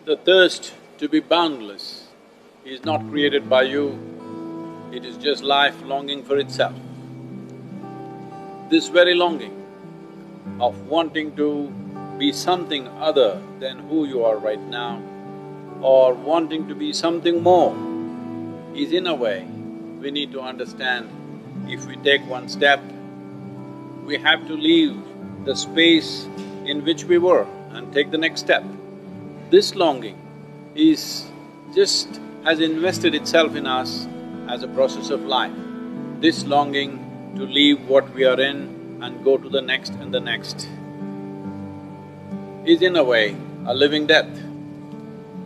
The thirst to be boundless is not created by you, it is just life longing for itself. This very longing of wanting to be something other than who you are right now, or wanting to be something more, is in a way, we need to understand, if we take one step, we have to leave the space in which we were and take the next step. This longing has invested itself in us as a process of life. This longing to leave what we are in and go to the next and the next is in a way a living death,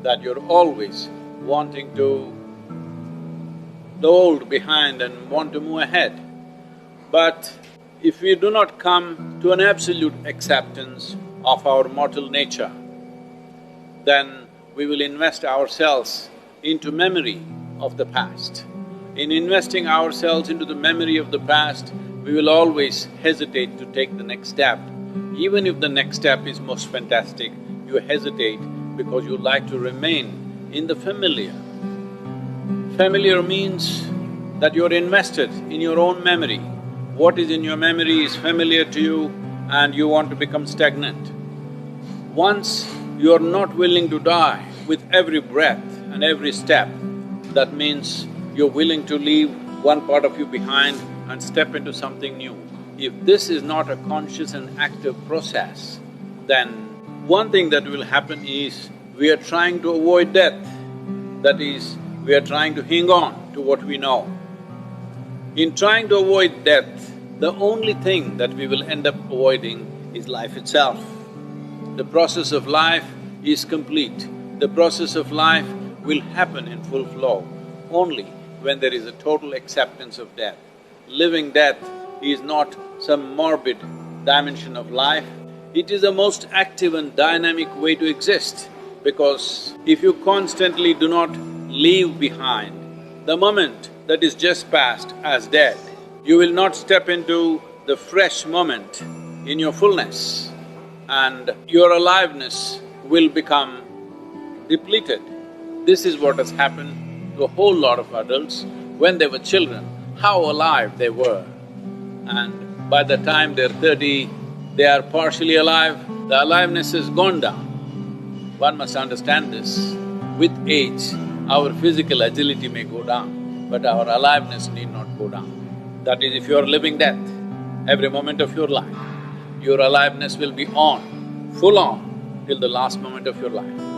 that you're always wanting to the old behind and want to move ahead. But if we do not come to an absolute acceptance of our mortal nature, then we will invest ourselves into memory of the past. In investing ourselves into the memory of the past, we will always hesitate to take the next step. Even if the next step is most fantastic, you hesitate because you like to remain in the familiar. Familiar means that you're invested in your own memory. What is in your memory is familiar to you and you want to become stagnant. Once you're not willing to die with every breath and every step, that means you're willing to leave one part of you behind and step into something new. If this is not a conscious and active process, then one thing that will happen is we are trying to avoid death. That is, we are trying to hang on to what we know. In trying to avoid death, the only thing that we will end up avoiding is life itself. The process of life is complete. The process of life will happen in full flow only when there is a total acceptance of death. Living death is not some morbid dimension of life, it is the most active and dynamic way to exist, because if you constantly do not leave behind the moment that is just past as dead, you will not step into the fresh moment in your fullness, and your aliveness will become depleted. This is what has happened to a whole lot of adults. When they were children, how alive they were, and by the time they're 30, they are partially alive, the aliveness has gone down. One must understand this. With age, our physical agility may go down, but our aliveness need not go down. That is, if you are living death, every moment of your life, your aliveness will be on, full on, till the last moment of your life.